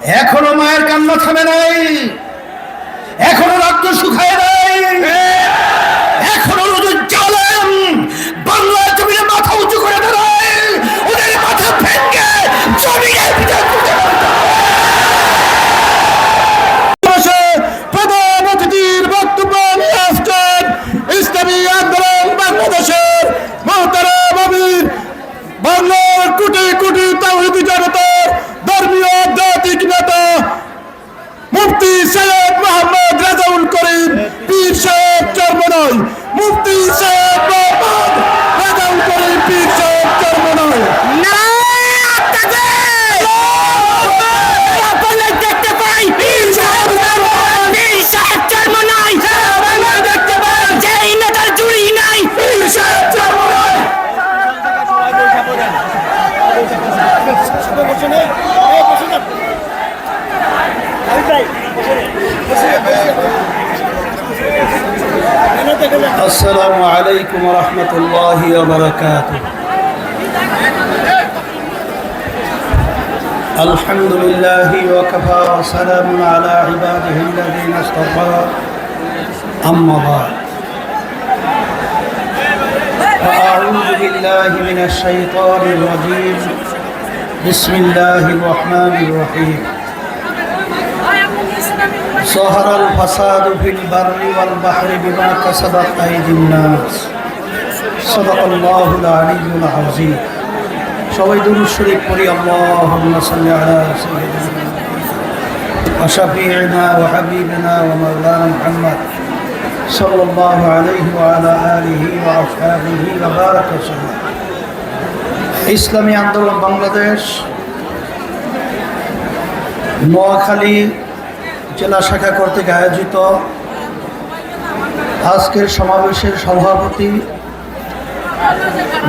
এখনো মায়ের কান্না থামে নাই, এখনো রক্ত শুকায় নাই, এখনো জালেম বাংলা জমিনে মাথা উঁচু করে দাঁড়ায়, ওদের মাথা ভেঙে জমিনের ভিতরে পুঁতে প্রধান অতিথির বক্তব্য নিয়ে আসছেন ইসলামী আন্দোলন বাংলাদেশের মোহতারাম আমির, বাংলার কোটি কোটি তাওহীদি জনতার ধর্মীয় আধ্যাত্মিক নেতা মুফতি সৈয়দ মোহাম্মদ রেজাউল করিম পীর সাহেব চরমনাই। মুফতি সৈয়দ মোহাম্মদ রেজাউল করিম পীর সাহেব চরমনাই। দেখতে পাই পীর সাহেব চরমনাই, দেখতে পাই যেই নেতার জুড়ি নাই পীর সাহেব চরমনাই। السلام عليكم ورحمة الله وبركاته. الحمد لله وكفى وسلام على عباده الذين اصطفى أما بعد فأعوذ بالله من الشيطان الرجيم بسم الله الرحمن الرحيم. ظهر الفساد في البر والبحر بما كسبت أيدي الناس صدق الله العلي العظيم. সবাই দুরূদ শরীফ পড়ি। اللهم صل على سيدنا وشفيعنا وحبيبنا ومولانا محمد صلى الله عليه وعلى آله وأصحابه وبارك وسلم. ইসলামী আন্দোলন বাংলাদেশ নোয়াখালী জেলা শাখা কর্তৃক আয়োজিত আজকের সমাবেশের সভাপতি,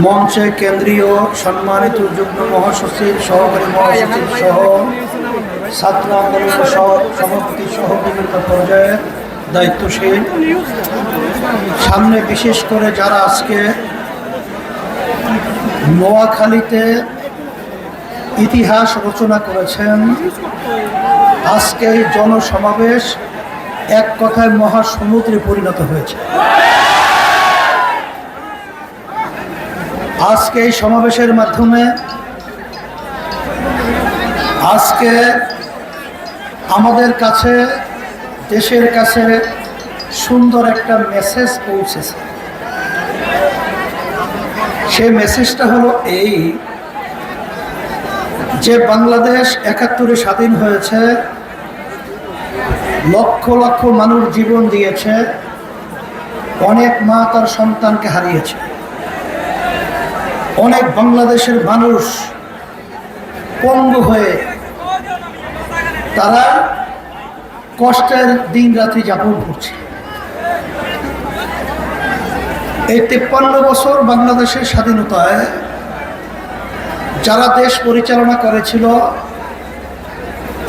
মঞ্চে কেন্দ্রীয় সম্মানিত যুগ্ম মহাসচিব, সহকারী মহাসচিব সহ ছাত্র আন্দোলনের সভাপতি সহ বিভিন্ন পর্যায়ের দায়িত্বশীল, সামনে বিশেষ করে যারা আজকে নোয়াখালীতে ইতিহাস রচনা করেছেন, আজকে এই জনসমাবেশ এক কথায় মহাসমুদ্রে পরিণত হয়েছে। আজকে এই সমাবেশের মাধ্যমে আজকে আমাদের কাছে, দেশের কাছে সুন্দর একটা মেসেজ পৌঁছেছে। সে মেসেজটা হলো এই যে বাংলাদেশ ৭১-এ স্বাধীন হয়েছে, লক্ষ লক্ষ মানুষ জীবন দিয়েছে, অনেক মা তার সন্তানকে হারিয়েছে, অনেক বাংলাদেশের মানুষ পঙ্গু হয়ে তারা কষ্টের দিন রাত্রি যাপন করছে। এই ৫৩ বছর বাংলাদেশের স্বাধীনতায় যারা দেশ পরিচালনা করেছিল,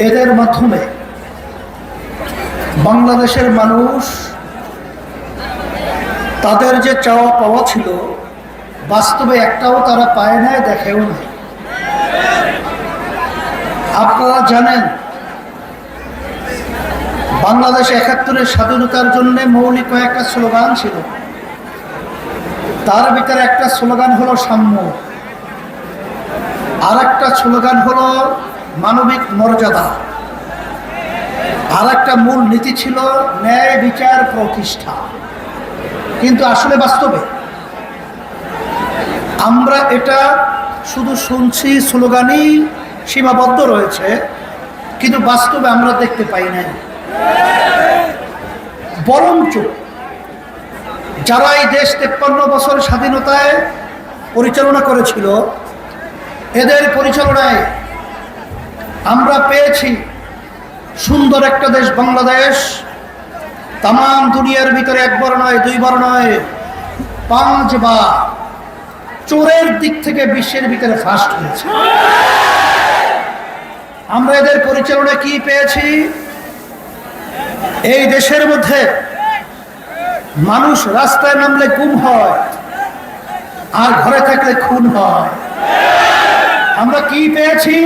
এদের মাধ্যমে বাংলাদেশের মানুষ তাদের যে চাওয়া পাওয়া ছিল, বাস্তবে একটাও তারা পায় না, দেখেও না। আপনারা জানেন, বাংলাদেশ ৭১-এর স্বাধীনতার জন্য মৌলিক কয়েকটা স্লোগান ছিল। তার ভিতরে একটা স্লোগান হলো সাম্য, আর একটা স্লোগান হলো মানবিক মর্যাদা, আর একটা মূল নীতি ছিল ন্যায় বিচার প্রতিষ্ঠা। কিন্তু আসলে বাস্তবে আমরা এটা শুধু শুনছি, স্লোগানই সীমাবদ্ধ রয়েছে, কিন্তু বাস্তবে আমরা দেখতে পাই নাই। বরঞ্চ যারা এই দেশ ৫৩ বছর স্বাধীনতায় পরিচালনা করেছিল, এদের পরিচালনায় আমরা পেয়েছি সুন্দর একটা দেশ বাংলাদেশ। তাম দুনিয়ার ভিতরে একবার নয়, দুইবার নয়, ৫ বার চোরের দিক থেকে বিশ্বের ভিতরে ফার্স্ট হয়েছে। আমরা এদের পরিচালনায় কি পেয়েছি? এই দেশের মধ্যে মানুষ রাস্তায় নামলে গুম হয়, আর ঘরে থাকলে খুন হয়। আমরা কি পেয়েছি?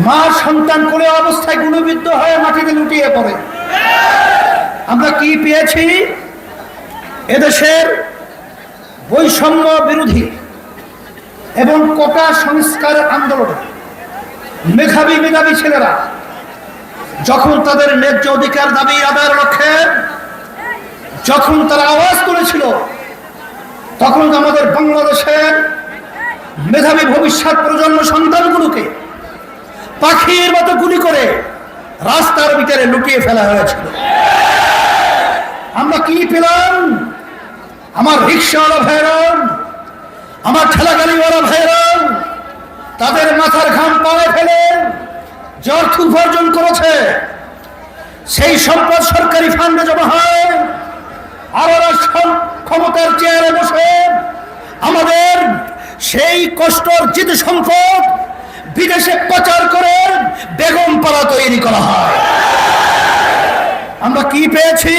মা সন্তান কোলে অবস্থায় গুলিবিদ্ধ হয়ে মাটিতে লুটিয়ে পড়ে। আমরা কি পেয়েছি? এদেশের বৈষম্য বিরোধী এবং কোটা সংস্কার আন্দোলনে মেধাবী ছেলেরা যখন তাদের ন্যায্য অধিকার দাবি আদায়ের লক্ষ্যে যখন তারা আওয়াজ তুলেছিল, তখন আমাদের বাংলাদেশের মেধাবী ভবিষ্যৎ প্রজন্ম সন্তানগুলোকে পাখির মতো গুলি করে রাস্তার ভিতরে লুটিয়ে ফেলা হয়েছিল। আমরা কি পেলাম? আমার রিক্সাওয়ালা ভাইরা, আমার ঠেলাগাড়িওয়ালা ভাইরা তাদের মাথার ঘাম পায়ে ফেলে যে অর্থ উপার্জন করেছে, সেই সম্পদ সরকারি ফান্ডে জমা হয়। আর ওরা ক্ষমতার চেয়ারে বসে আমাদের সেই কষ্ট অর্জিত সম্পদ বিদেশে পাচার করে বেগম পাড়া তৈরি করা হয়। আমরা কি পেয়েছি?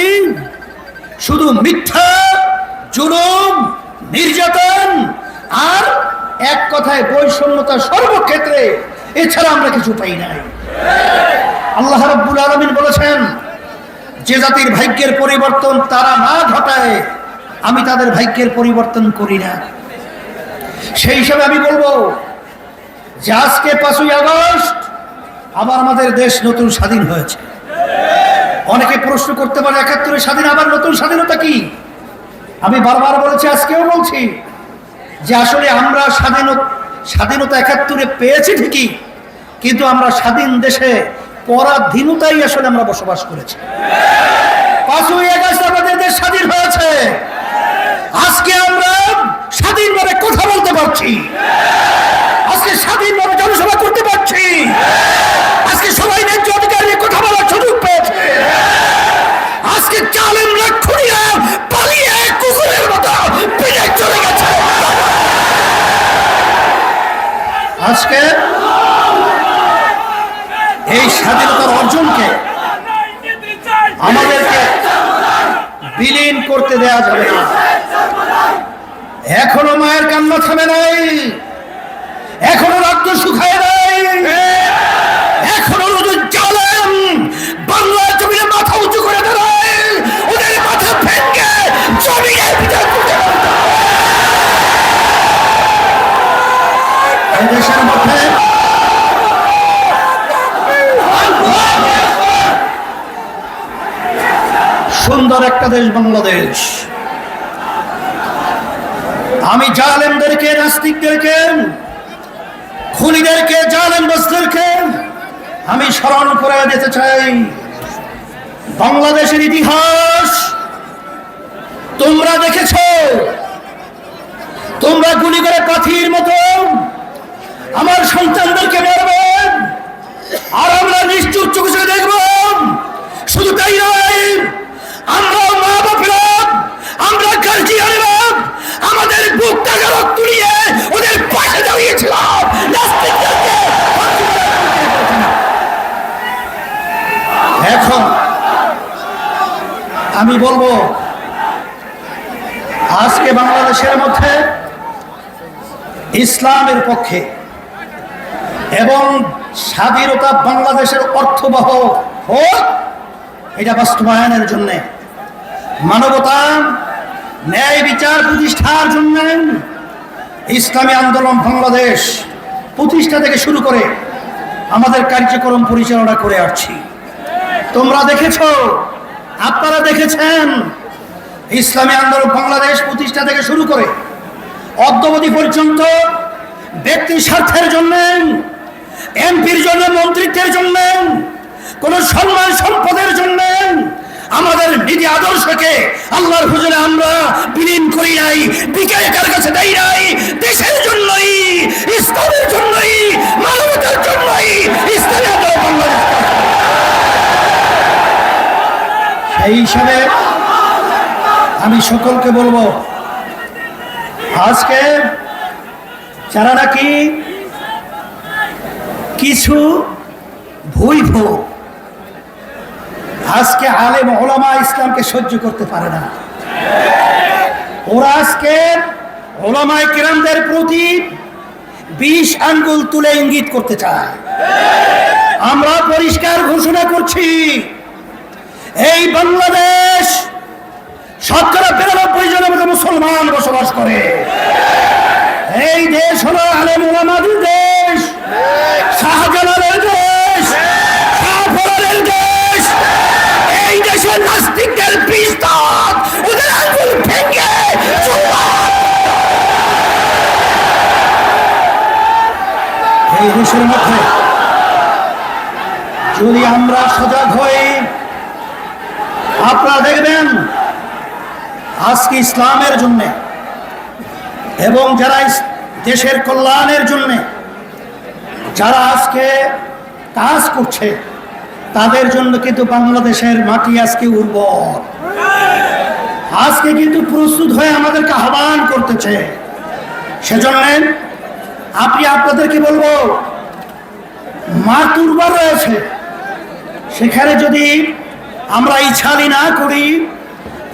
শুধু মিথ্যা, জুলুম, নির্যাতন আর এক কথায় বৈষম্যতা সর্বক্ষেত্রে। এছাড়া আমরা কিছু পাই নাই। আল্লাহ রাব্বুল আলামিন বলেছেন, যে জাতির ভাগ্যের পরিবর্তন তারা না ঘটায় আমি তাদের ভাগ্যের পরিবর্তন করি না। সেই হিসাবে আমি বলবো যে আজকে 5ই আগস্ট আবার আমাদের দেশ নতুন স্বাধীন হয়েছে। অনেকে প্রশ্ন করতে পারে 71 স্বাধীন আবার নতুন স্বাধীনতা কি? আমি বারবার বলেছি, আজকেও বলছি যে আসলে আমরা স্বাধীনতা 71-এ পেয়েছি ঠিকই, কিন্তু আমরা স্বাধীন দেশে পরাধীনতাই আসলে আমরা বসবাস করেছি। 5ই আগস্ট আমাদের দেশ স্বাধীন হয়েছে। আজকে আমরা স্বাধীনভাবে কথা বলতে পারছি, আজকে স্বাধীনভাবে জনসভা করতে পারছি, আজকে সবাই ন্যায্য অধিকার নিয়ে কথা বলার সুযোগ পেয়েছে। আজকে জালেমরা খুঁড়িয়ে পালিয়ে কুকুরের মতো বিদেশ চলে গেছে। আজকে এই স্বাধীনতার অর্জনকে আমাদেরকে বিলীন করতে দেয়া যাবে না। এখনো মায়ের কান্না থামে নাই, এখনো রক্ত শুকায় নাই, এখনো জালেম বাংলা জমিনে মাথা উঁচু করে দাঁড়ায়। ওদের মাথা ভেঙে জমিনে বিদায় করতে হবে। দেশের মধ্যে সুন্দর একটা দেশ বাংলাদেশ। আমি জালেমদেরকে, নাস্তিকদেরকে, খুনিদেরকে, জালেমবাজদেরকে আমি স্মরণ করে দিতে চাই, বাংলাদেশের ইতিহাস তোমরা দেখেছ। তোমরা গুলি করে পাথির মতো আমার সন্তানদেরকে মারবে, আর আমরা নিশ্চুপ চোখে দেখব। শুধু তাই নয়, আমরা মা বাপেরা, আমরা গার্জিয়ানেরা আমাদের বুকটাকে রক্ত দিয়ে ওদের পাশে দাঁড়িয়েছিলাম। এখন আমি বলবো, আজকে বাংলাদেশের মধ্যে ইসলামের পক্ষে এবং স্বাধীনতা বাংলাদেশের অর্থবহ হোক, এটা বাস্তবায়নের জন্য, মানবতা, ন্যায় বিচার প্রতিষ্ঠার জন্য ইসলামী আন্দোলন বাংলাদেশ প্রতিষ্ঠা থেকে শুরু করে আমাদের কার্যক্রম পরিচালনা করে আসছি। তোমরা দেখেছ, আপনারা দেখেছেন, ইসলামী আন্দোলন বাংলাদেশ প্রতিষ্ঠা থেকে শুরু করে অদ্যাবধি পর্যন্ত ব্যক্তি স্বার্থের জন্য, এমপির জন্য, মন্ত্রিত্বের জন্য, কোন সম্মান সম্পদের জন্য আমাদের নীতি আদর্শকে আল্লাহর হুজুরে আমরা বিলীন করি নাই, বিকেলে কার কাছে দেই নাই। দেশের জন্যই, ইসলামের জন্যই, মানবতার জন্যই ইসলামী আন্দোলন বাংলাদেশ। সেই হিসাবে আমি সকলকে বলবো, আজকে যারা নাকি কিছু ভুইভ আজকে আলেম ওলামা ইসলামকে সহ্য করতে পারে না, ওরা আজকে ওলামায়ে কেরামদের প্রতি 20 আঙ্গুল তুলে ইঙ্গিত করতে চায়। আমরা পরিষ্কার ঘোষণা করছি, এই বাংলাদেশ শতকরা 92 জনের মতো মুসলমান বসবাস করে। এই দেশ হলো আলেম ওলামাদের দেশ, শাহজালালের দেশ, শাহফরানের দেশ। এই দেশের নাস্তিকদের পিস্তল ওদের আঙ্গুল ভেঙে এই দেশের মধ্যে যদি আমরা সজাগ হই, আপনারা দেখবেন আজকে ইসলামের জন্য এবং যারা দেশের কল্যাণের জন্য যারা আজকে কাজ করছে, তাদের জন্য কিন্তু বাংলাদেশের মাটি আজকে উর্বর। আজকে কিন্তু প্রস্তুত হয়ে আমাদেরকে আহ্বান করতেছে। সেজন্য আপনাদেরকে বলবো, মাঠ উর্বর রয়েছে, সেখানে যদি আমরা ইচ্ছালি না করি,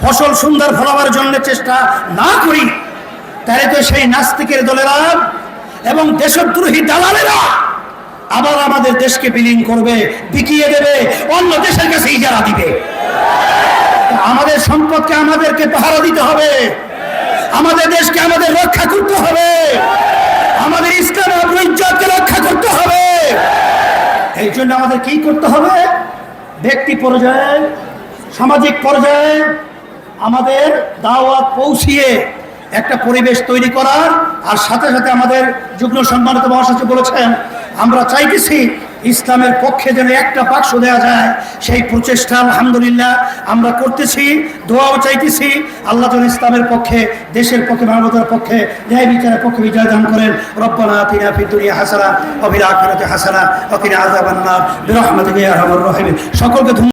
ফসল সুন্দর ফলাবার জন্য চেষ্টা না করি, তাহলে তো সেই নাস্তিকের দলেরা এবং দেশদ্রোহী দালালেরা আবার আমাদের দেশকে বিলীন করবে, বিকিয়ে দেবে, অন্য দেশের কাছে ইজারা দিবে। আমাদের সম্পদকে আমাদেরকে পাহারা দিতে হবে, আমাদের দেশকে আমাদের রক্ষা করতে হবে, আমাদের ইসলাম এবং ইজ্জতকে রক্ষা করতে হবে। এই জন্য আমাদের কি করতে হবে? ব্যক্তি পর্যায়ে, সামাজিক পর্যায়ে আমাদের দাওয়াত পৌঁছিয়ে একটা পরিবেশ তৈরি করার, আর সাথে সাথে আমাদের যুগ্ম সম্মানিত মহাসচিব বলেছেন, আমরা চাইতেছি ইসলামের পক্ষে যেন একটা বাক্স দেওয়া যায়, সেই প্রচেষ্টা আলহামদুলিল্লাহ আমরা করতেছি, দোয়াও চাইতেছি। আল্লাহ যেন ইসলামের পক্ষে, দেশের পক্ষে, মানবতার পক্ষে, ন্যায় বিচারের পক্ষে বিজয় দান করেন। রব্বানা আতিনা ফিদ দুনিয়া হাসানা ওয়া ফিল আখিরাতি হাসানা ওয়া কিনা আযাবান নার বিরহমাতিকা ইয়া আরহামার রাহিমিন। সকলকে